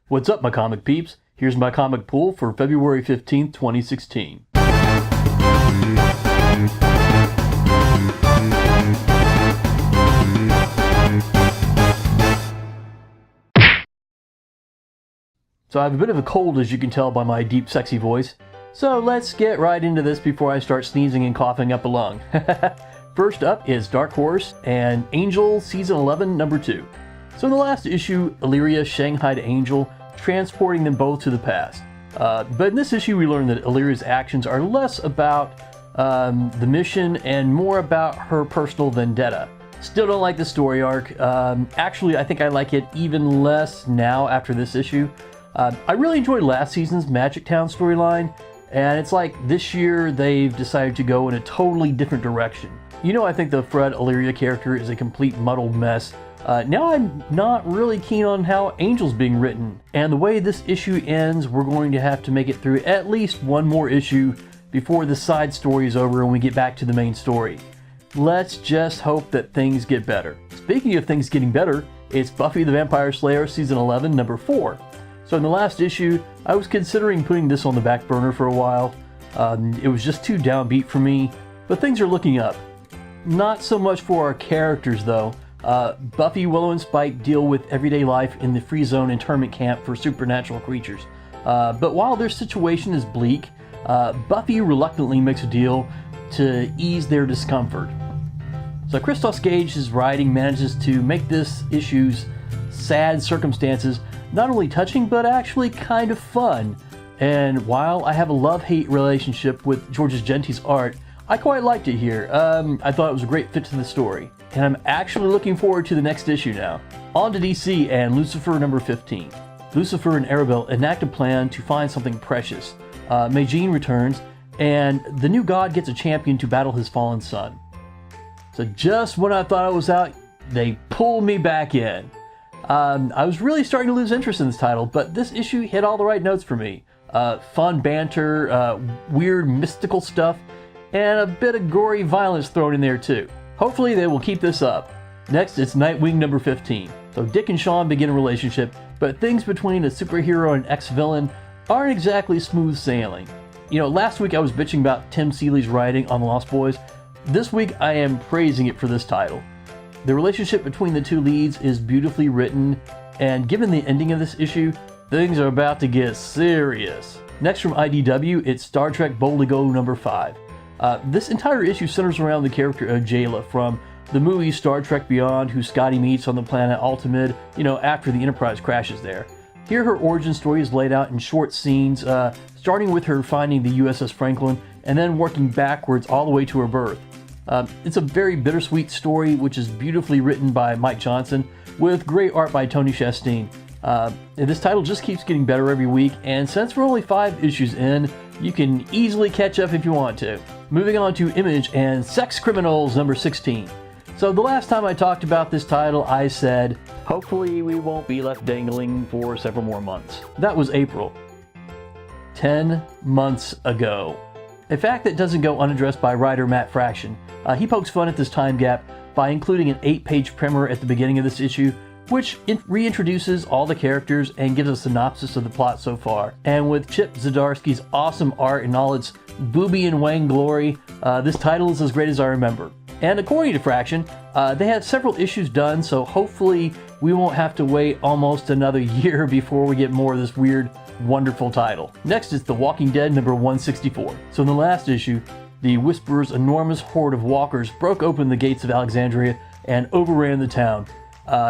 What's up, my comic peeps? Here's my comic pool for February 15th, 2016. So I have a bit of a cold, as you can tell by my deep, sexy voice. So let's get right into this before I start sneezing and coughing up a lung. First up is Dark Horse and Angel Season 11, Number 2. So in the last issue, Illyria shanghaied Angel, transporting them both to the past. But in this issue, we learn that Illyria's actions are less about the mission and more about her personal vendetta. Still don't like the story arc. Actually, I think I like it even less now after this issue. I really enjoyed last season's Magic Town storyline, and it's like this year they've decided to go in a totally different direction. You know, I think the Fred Illyria character is a complete muddled mess. Now I'm not really keen on how Angel's being written, and the way this issue ends, we're going to have to make it through at least one more issue before the side story is over and we get back to the main story. Let's just hope that things get better. Speaking of things getting better, it's Buffy the Vampire Slayer Season 11, Number 4. So in the last issue, I was considering putting this on the back burner for a while. It was just too downbeat for me, but things are looking up. Not so much for our characters though. Buffy, Willow, and Spike deal with everyday life in the Free Zone internment camp for supernatural creatures. But while their situation is bleak, Buffy reluctantly makes a deal to ease their discomfort. So Christos Gage's writing manages to make this issue's sad circumstances not only touching, but actually kind of fun. And while I have a love-hate relationship with Georges Genti's art, I quite liked it here. I thought it was a great fit to the story. And I'm actually looking forward to the next issue now. On to DC and Lucifer number 15. Lucifer and Arabelle enact a plan to find something precious. Magine returns, and the new god gets a champion to battle his fallen son. So just when I thought I was out, they pulled me back in. I was really starting to lose interest in this title, but this issue hit all the right notes for me. Fun banter, weird mystical stuff, and a bit of gory violence thrown in there too. Hopefully they will keep this up. Next, it's Nightwing number 15. So Dick and Sean begin a relationship, but things between a superhero and ex-villain aren't exactly smooth sailing. You know, last week I was bitching about Tim Seeley's writing on The Lost Boys. This week I am praising it for this title. The relationship between the two leads is beautifully written, and given the ending of this issue, things are about to get serious. Next from IDW, it's Star Trek Boldly Go number 5. This entire issue centers around the character of Jayla from the movie Star Trek Beyond, who Scotty meets on the planet Altamid, you know, after the Enterprise crashes there. Here her origin story is laid out in short scenes, starting with her finding the USS Franklin, and then working backwards all the way to her birth. It's a very bittersweet story, which is beautifully written by Mike Johnson, with great art by Tony Chastain. And this title just keeps getting better every week, and since we're only 5 issues in, you can easily catch up if you want to. Moving on to Image and Sex Criminals number 16. So the last time I talked about this title, I said, hopefully we won't be left dangling for several more months. That was April. 10 months ago. A fact that doesn't go unaddressed by writer Matt Fraction. He pokes fun at this time gap by including an 8-page primer at the beginning of this issue, which reintroduces all the characters and gives a synopsis of the plot so far. And with Chip Zdarsky's awesome art in all its booby and wang glory, this title is as great as I remember. And according to Fraction, they have several issues done, so hopefully we won't have to wait almost another year before we get more of this weird, wonderful title. Next is The Walking Dead number 164. So in the last issue, the Whisperer's enormous horde of walkers broke open the gates of Alexandria and overran the town.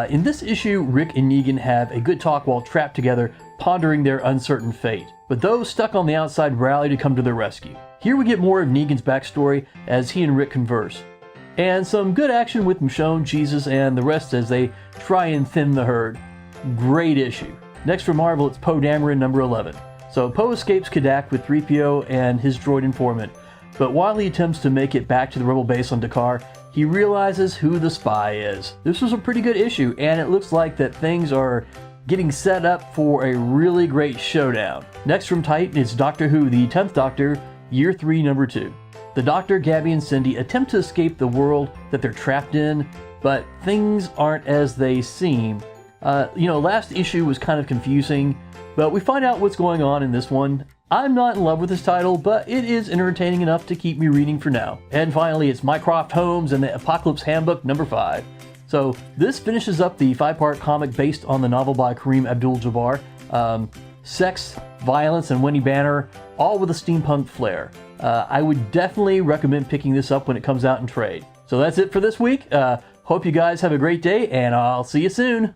In this issue, Rick and Negan have a good talk while trapped together, pondering their uncertain fate. But those stuck on the outside rally to come to their rescue. Here we get more of Negan's backstory as he and Rick converse. And some good action with Michonne, Jesus, and the rest as they try and thin the herd. Great issue. Next for Marvel, it's Poe Dameron number 11. So Poe escapes Kadak with 3PO and his droid informant. But while he attempts to make it back to the rebel base on Dakar, he realizes who the spy is. This was a pretty good issue, and it looks like that things are getting set up for a really great showdown. Next from Titan is Doctor Who, the 10th Doctor, Year 3, number 2. The Doctor, Gabby, and Cindy attempt to escape the world that they're trapped in, but things aren't as they seem Last issue was kind of confusing, but we find out what's going on in this one. I'm not in love with this title, but it is entertaining enough to keep me reading for now. And finally, it's Mycrofy, Holmes, and the Apocalypse Handbook number 5. So this finishes up the 5-part comic based on the novel by Kareem Abdul-Jabbar. Sex, violence, and Wendy Banner, all with a steampunk flair. I would definitely recommend picking this up when it comes out in trade. So that's it for this week. Hope you guys have a great day, and I'll see you soon.